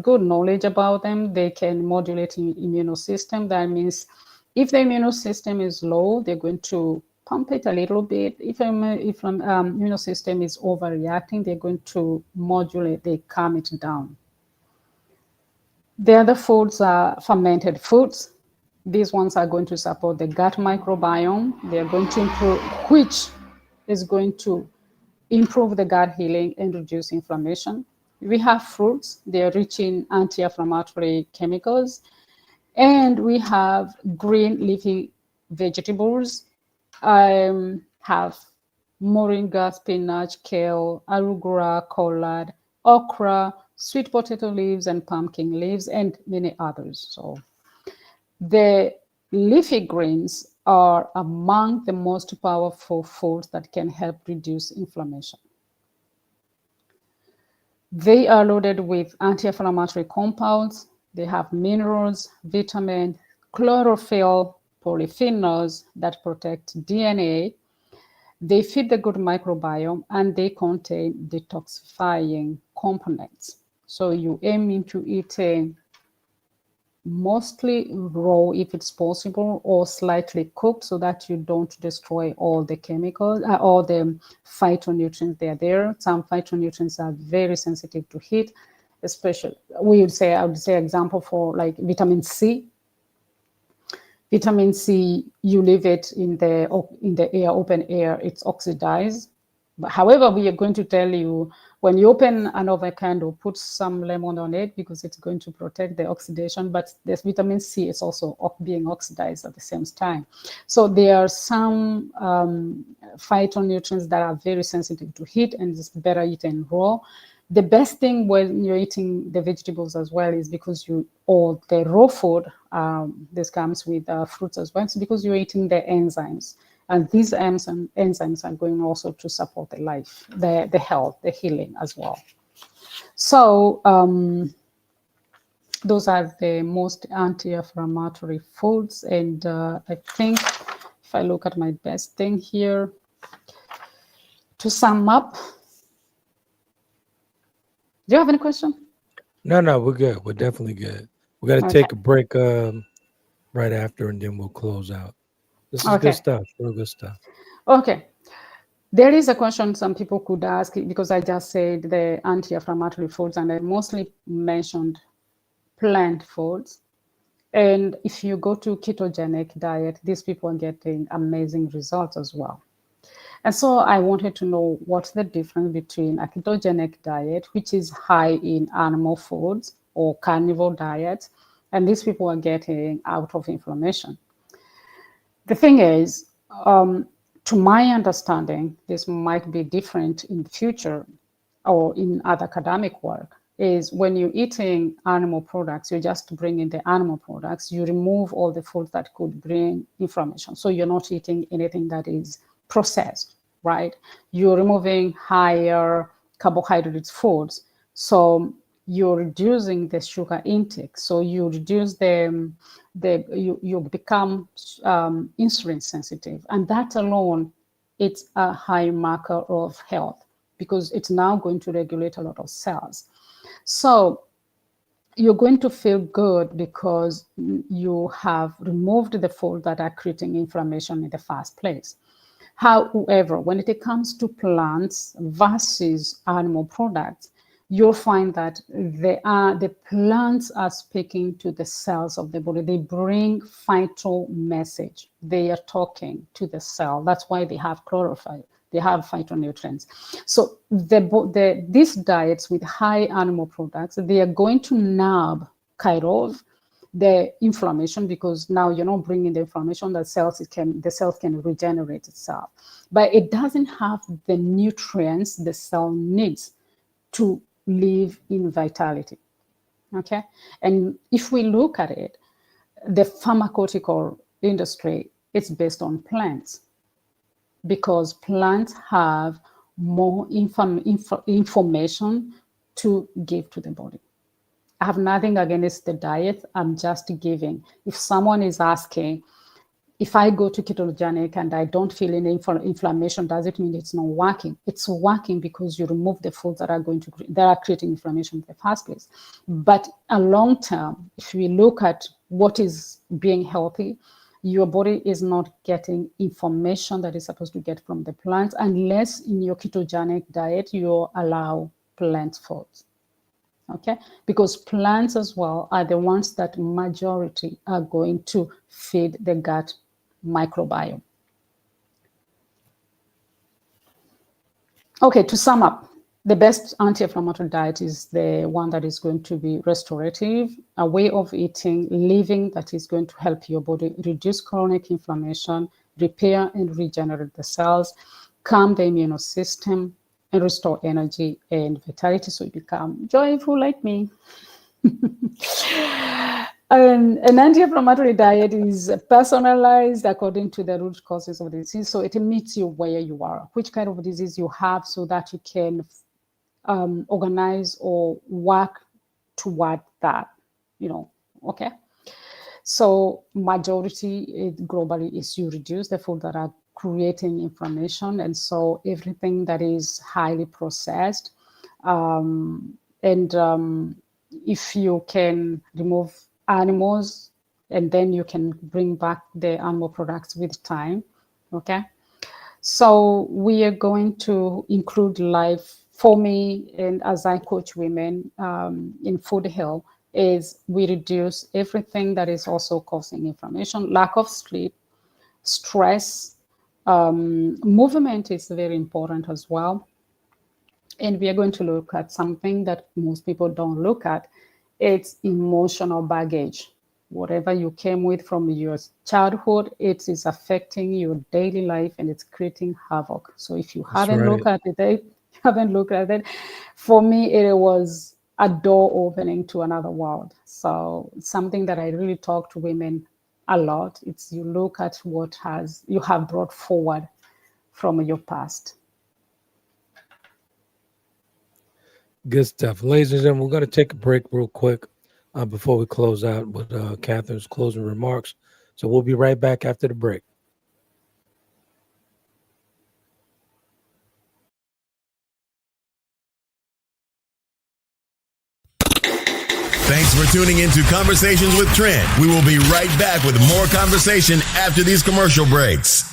good knowledge about them. They can modulate the immune system. That means if the immune system is low, they're going to pump it a little bit. If immune system is overreacting, they're going to modulate, they calm it down. The other foods are fermented foods. These ones are going to support the gut microbiome. They're going to improve, which is going to improve the gut healing and reduce inflammation. We have fruits. They're rich in anti-inflammatory chemicals. And we have green leafy vegetables. Have moringa, spinach, kale, arugula, collard, okra, sweet potato leaves, and pumpkin leaves, and many others. So the leafy greens are among the most powerful foods that can help reduce inflammation. They are loaded with anti-inflammatory compounds. They have minerals, vitamin, chlorophyll, polyphenols that protect DNA. They feed the good microbiome, and they contain detoxifying components. So you aim into eating mostly raw if it's possible, or slightly cooked so that you don't destroy all the chemicals, all the phytonutrients that are there. Some phytonutrients are very sensitive to heat, especially I would say example for like vitamin C. Vitamin C, you leave it in the air, open air, it's oxidized. But however, we are going to tell you when you open an avocado, put some lemon on it because it's going to protect the oxidation. But this vitamin C is also being oxidized at the same time. So there are some phytonutrients that are very sensitive to heat, and it's better eaten raw. The best thing when you're eating the vegetables as well is because or the raw food, this comes with fruits as well, it's because you're eating the enzymes. And these enzymes are going also to support the life, the health, the healing as well. So those are the most anti-inflammatory foods. And I think if I look at my best thing here, to sum up, do you have any question? No, we're good. We're definitely good. We got to take a break right after, and then we'll close out. This is good stuff. Real good stuff. Okay. There is a question some people could ask, because I just said the anti-inflammatory foods, and I mostly mentioned plant foods. And if you go to ketogenic diet, these people are getting amazing results as well. And so I wanted to know what's the difference between a ketogenic diet, which is high in animal foods or carnivore diet, and these people are getting out of inflammation. The thing is, to my understanding, this might be different in the future or in other academic work, is when you're eating animal products, you just bring in the animal products, you remove all the foods that could bring inflammation. So you're not eating anything that is processed, right? You're removing higher carbohydrate foods. So you're reducing the sugar intake. So you reduce you become insulin sensitive. And that alone, it's a high marker of health because it's now going to regulate a lot of cells. So you're going to feel good because you have removed the foods that are creating inflammation in the first place. However, when it comes to plants versus animal products, you'll find that the plants are speaking to the cells of the body. They bring phyto message. They are talking to the cell. That's why they have chlorophyll. They have phytonutrients. So these diets with high animal products, they are going to nab kind of the inflammation, because now you're not bringing the inflammation. The cells can regenerate itself, but it doesn't have the nutrients the cell needs to live in vitality. Okay, and if we look at it, the pharmaceutical industry, it's based on plants, because plants have more information to give to the body. I have nothing against the diet. I'm just giving. If someone is asking, if I go to ketogenic and I don't feel any inflammation, does it mean it's not working? It's working because you remove the foods that are creating inflammation in the first place. But a long term, if we look at what is being healthy, your body is not getting information that is supposed to get from the plants unless in your ketogenic diet you allow plant foods. Okay, because plants as well are the ones that majority are going to feed the gut microbiome. Okay, to sum up, the best anti-inflammatory diet is the one that is going to be restorative, a way of eating, living that is going to help your body reduce chronic inflammation, repair and regenerate the cells, calm the immune system, and restore energy and vitality so you become joyful like me. An anti-inflammatory diet is personalized according to the root causes of the disease. So it meets you where you are, which kind of disease you have, so that you can organize or work toward that, okay? So majority globally is you reduce the food that are creating inflammation. And so everything that is highly processed, if you can remove animals, and then you can bring back the animal products with time, okay? So we are going to include life for me, and as I coach women in food health, is we reduce everything that is also causing inflammation, lack of sleep, stress, movement is very important as well. And we are going to look at something that most people don't look at. It's emotional baggage. Whatever you came with from your childhood, it is affecting your daily life and it's creating havoc. So if you haven't looked at it, for me, it was a door opening to another world. So something that I really talk to women a lot, it's you look at what you have brought forward from your past. Good stuff. Ladies and gentlemen, we're going to take a break real quick before we close out with Catherine's closing remarks. So we'll be right back after the break. Thanks for tuning into Conversations with Trent. We will be right back with more conversation after these commercial breaks.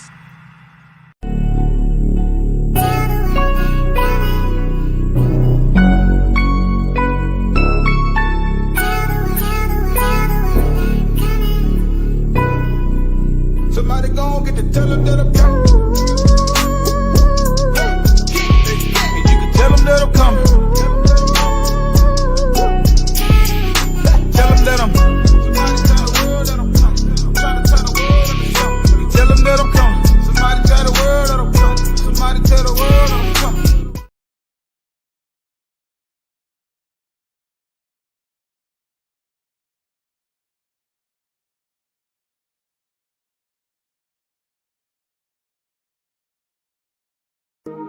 Somebody gon' get to tell them that I'm coming. And you can tell them that I'm coming. Tell them that I'm somebody tell the world that I'm coming. I'm trying to tell the world that I'm coming. Tell them that I'm coming. Somebody tell the world that I'm coming. Somebody tell the world that I'm coming.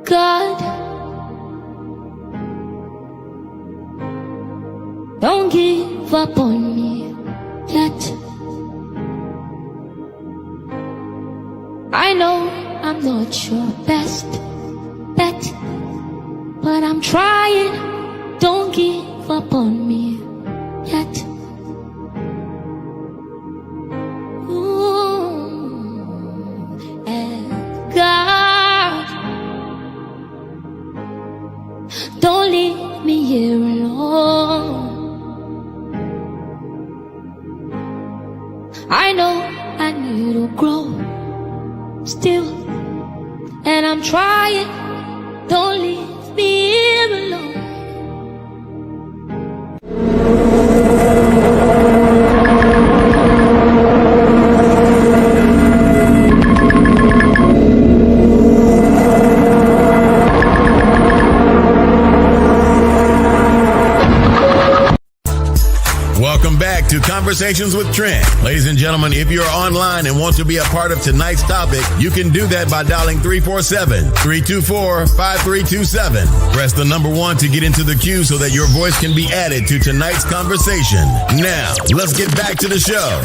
God, don't give up on me yet. I know I'm not your best bet, but I'm trying. Don't give up on me yet. Ooh, and God, don't leave me here alone. I know I need to grow still, and I'm trying. Don't leave me here alone. Welcome back to Conversations with Trent. Ladies and gentlemen, if you're online and want to be a part of tonight's topic, you can do that by dialing 347-324-5327. Press the number 1 to get into the queue so that your voice can be added to tonight's conversation. Now, let's get back to the show.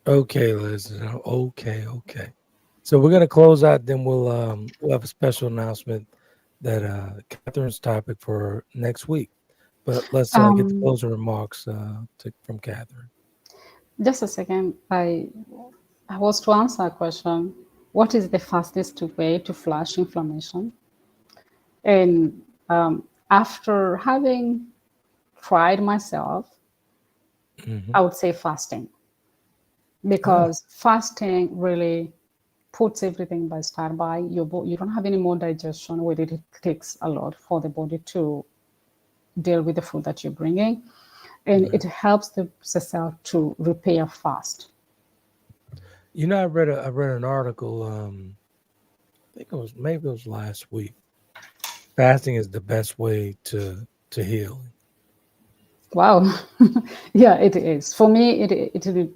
Okay, Liz. Okay. So we're gonna close out. Then we'll have a special announcement that Catherine's topic for next week. But let's get the closing remarks from Catherine. Just a second. I was to answer a question. What is the fastest way to flush inflammation? And after having tried myself, I would say fasting, because fasting really puts everything by standby. You don't have any more digestion with it. It takes a lot for the body to deal with the food that you're bringing, and it helps the cell to repair fast. You know, I read an article. I think maybe it was last week. Fasting is the best way to heal. Wow. Yeah, it is. For me, it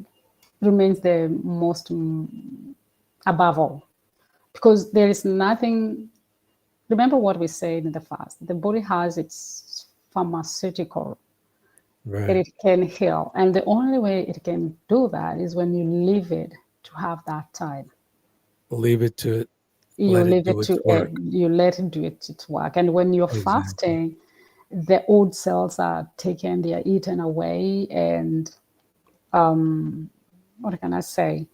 remains the most above all, because there is nothing. Remember what we said in the fast. The body has its pharmaceutical that it can heal, and the only way it can do that is when you leave it to have that time. Leave it to it. You leave it to it. You let it do its work. And when you're fasting, the old cells are taken, they are eaten away, and what can I say?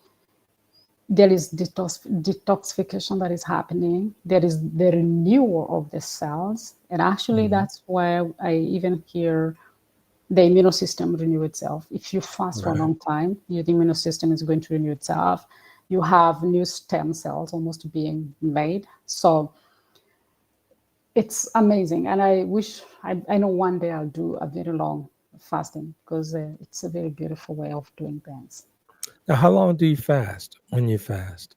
There is detoxification that is happening. There is the renewal of the cells. And actually, that's why I even hear the immune system renew itself. If you fast for a long time, your immune system is going to renew itself. You have new stem cells almost being made. So it's amazing. And I wish, I know one day I'll do a very long fasting, because it's a very beautiful way of doing things. Now, how long do you fast when you fast?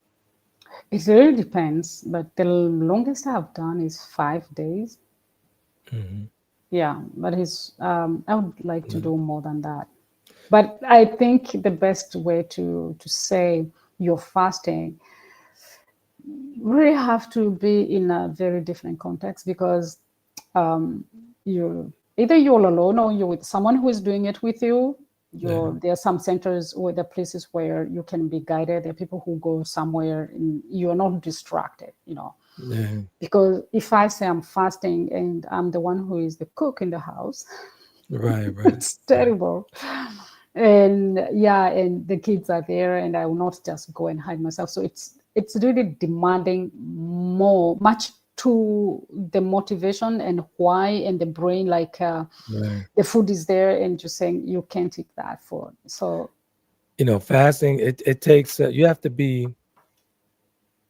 It really depends, but the longest I've done is 5 days. Yeah, but I would like to do more than that. But I think the best way to say you're fasting really have to be in a very different context, because you're alone or you're with someone who is doing it with you. There are some centers or the places where you can be guided. There are people who go somewhere and you're not distracted, because if I say I'm fasting and I'm the one who is the cook in the house, it's terrible. And and the kids are there, and I will not just go and hide myself. So it's really demanding much to the motivation and why, and the brain, like the food is there and just saying you can't eat that food. So fasting, it takes you have to be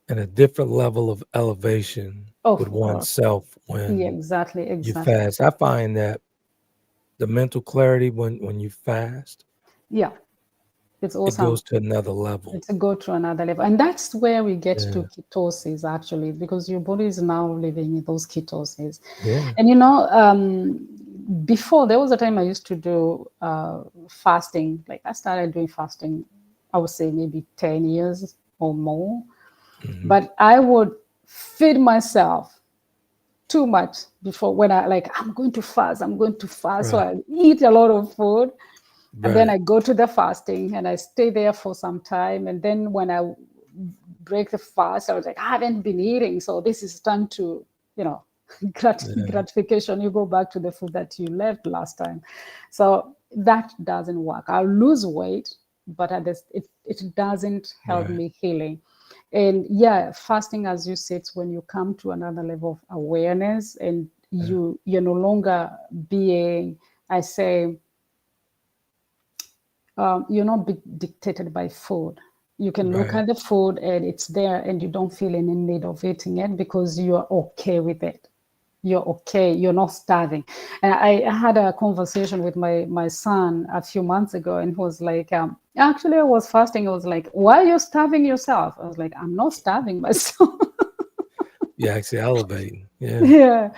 in a different level of elevation with oneself when exactly you fast. I find that the mental clarity when you fast, it's awesome. It goes to another level. It's a go to another level. And that's where we get to ketosis, actually, because your body is now living in those ketoses. And before, there was a time I used to do fasting. Like I started doing fasting, I would say maybe 10 years or more. Mhm. But I would feed myself too much before, when I like, I'm going to fast. So Right. I eat a lot of food. And then Right. I go to the fasting and I stay there for some time. And then when I break the fast, I was like, I haven't been eating. So this is time to, Yeah. gratification. You go back to the food that you left last time. So that doesn't work. I'll lose weight, but it doesn't help Right. me healing. And yeah, fasting, as you said, when you come to another level of awareness and Yeah. you're no longer being, I say, you're not dictated by food. You can look Right. at the food and it's there and you don't feel any need of eating it because you're okay with it. You're okay. You're not starving. And I had a conversation with my son a few months ago, and he was like, actually, I was fasting. I was like, why are you starving yourself? I was like, I'm not starving myself. You're actually elevating. Yeah. Yeah,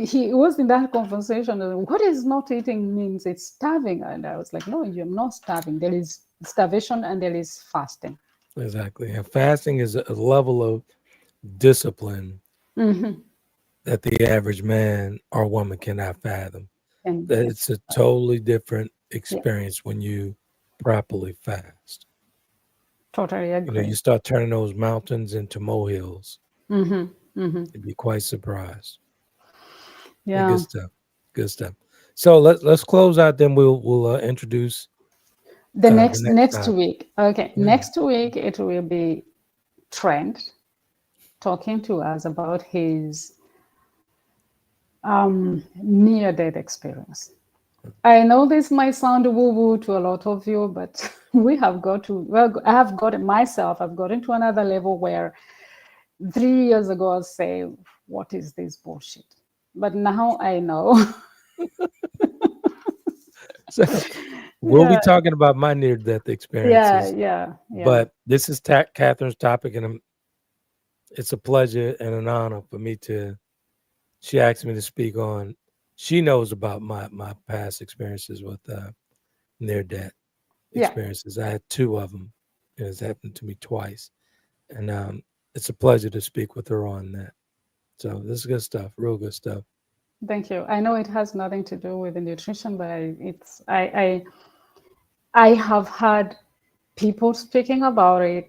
he was in that conversation. What is not eating means? It's starving. And I was like, no, you're not starving. There is starvation and there is fasting. Exactly. And fasting is a level of discipline Hmm. that the average man or woman cannot fathom. And That it's, it's a totally different yeah, experience when you properly fast. totally You agree. start turning those mountains into molehills. Hmm. Hmm. You'd be quite surprised. Yeah, Yeah. good stuff. Good stuff. So let's close out. Then we'll introduce The the next next next topic. week. Okay, Yeah. next week it will be Trent talking to us about his near-death experience. I know this might sound woo-woo to a lot of you, but we have got to, well, I have got myself, I've gotten to another level where 3 years ago I was saying, what is this bullshit? But now I know. So we'll be Yeah, talking about my near-death yeah, experiences, yeah, yeah. but this is Catherine's topic, and it's a pleasure and an honor for me to. She asked me to speak on. She knows about my past experiences with near-death Yeah, experiences. I had two of them, and it's happened to me twice, and it's a pleasure to speak with her on that. So this is good stuff, real good stuff. thank you. I know it has nothing to do with the nutrition, but I have had people speaking about it.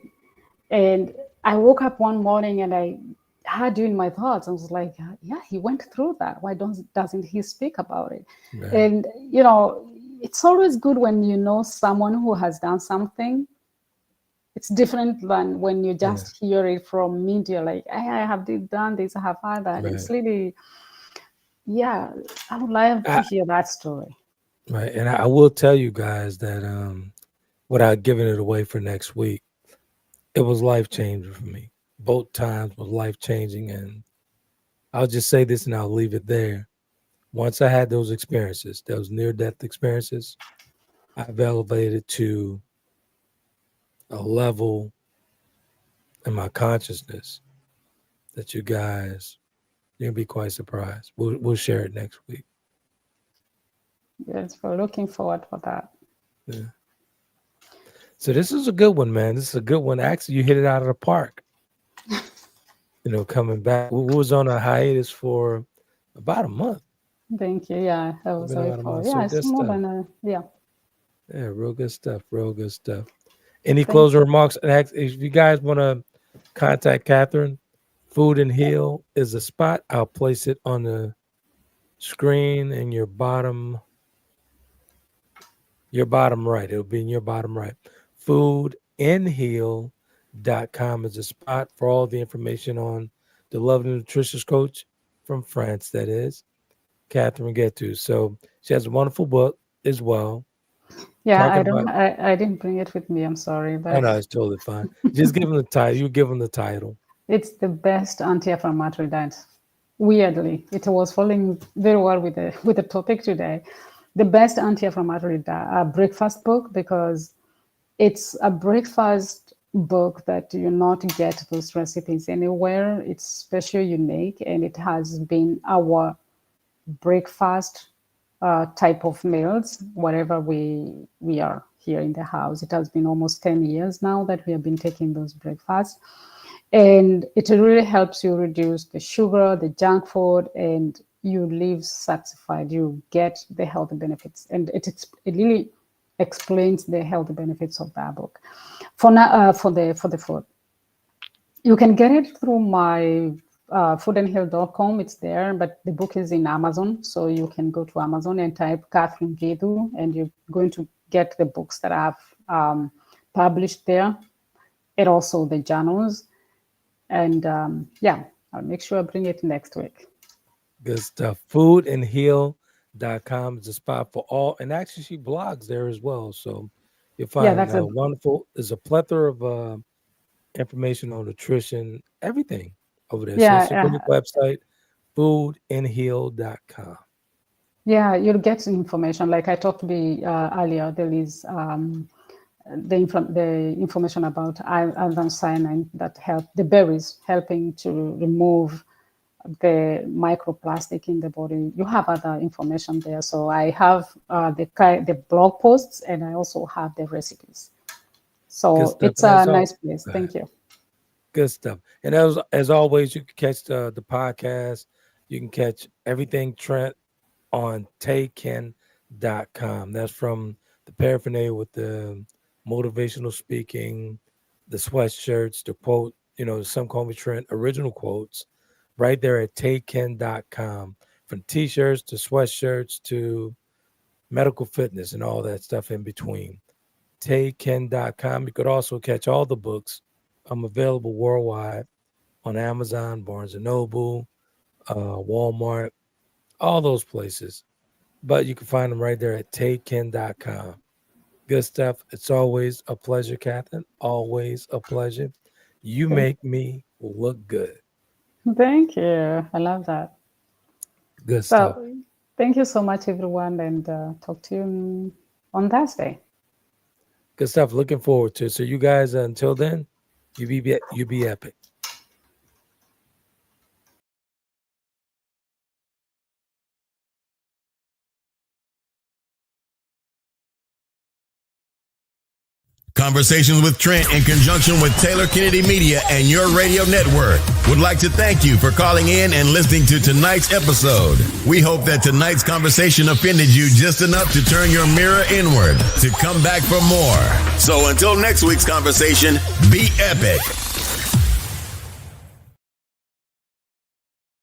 And I woke up one morning and I had you in my thoughts. I was like, yeah, he went through that. Why doesn't he speak about it? Right. And, it's always good when you know someone who has done something. It's different than when you Yeah. just hear it from media, like, hey, I have done this, I have had that. Right. It's really, yeah, I would love to I, hear that story. right. And I will tell you guys that without giving it away for next week, it was life changing for me. Both times was life changing, and I'll just say this and I'll leave it there. Once I had those experiences, those near death experiences, I've elevated to a level in my consciousness that you'll be quite surprised. We'll share it next week. Yes, we're looking forward for that. Yeah. So this is a good one, man. This is a good one. Actually, you hit it out of the park. Coming back. We was on a hiatus for about a month. Thank you. Yeah, I It's was been away about a for, month. So yeah, it's good more stuff. than yeah. Yeah, real good stuff. Real good stuff. Any Thank closing remarks? And if you guys want to contact Catherine, Food and Heal is a spot. I'll place it on the screen in your bottom right. It'll be in your bottom right. Foodandheal.com is a spot for all the information on the lovely nutritious coach from France, that is, Catherine Githu. So she has a wonderful book as well. Yeah, Talking about, I didn't bring it with me. I'm sorry, oh but no, it's totally fine. Just give them the title. You give them the title. it's the best anti-inflammatory diet. Weirdly, it was falling very well with the topic today. The best anti-inflammatory breakfast book, because it's a breakfast book that you not get those recipes anywhere. It's special, unique, and it has been our breakfast type of meals, whatever we are here in the house. It has been almost 10 years now that we have been taking those breakfasts. And it really helps you reduce the sugar, the junk food, and you live satisfied. You get the health benefits. And it really explains the health benefits of that book. For now, for the food, you can get it through my foodandhealth.com. It's there, but the book is in Amazon. So you can go to Amazon and type Catherine Githu, and you're going to get the books that I've published there, and also the journals. And I'll make sure I bring it next week. Good stuff. Foodandheal.com is a spot for all. And actually, she blogs there as well. So you'll find wonderful. There's a plethora of information on nutrition, everything over there. Yeah, so go to the website, foodandheal.com. Yeah, you'll get some information. Like I talked to you earlier, there is the information about anthocyanin that help the berries helping to remove the microplastic in the body. You have other information there. So I have the blog posts, and I also have the recipes. So it's a nice place. Thank you. Good stuff. And as always, you can catch the podcast. You can catch everything Trent on tayken.com. That's from the paraphernalia with the motivational speaking, the sweatshirts, the quote, some call me Trent, original quotes, right there at tayken.com. From t-shirts to sweatshirts to medical fitness and all that stuff in between. tayken.com. You could also catch all the books. I'm available worldwide on Amazon, Barnes & Noble, Walmart, all those places. But you can find them right there at tayken.com. Good stuff. It's always a pleasure, Catherine. Always a pleasure. You make me look good. Thank you. I love that. Good stuff. Thank you so much, everyone, and talk to you on Thursday. Good stuff. Looking forward to it. So you guys, until then, you be epic. Conversations with Trent in conjunction with Taylor Kennedy Media and your radio network would like to thank you for calling in and listening to tonight's episode. We hope that tonight's conversation offended you just enough to turn your mirror inward to come back for more. So until next week's conversation, be epic.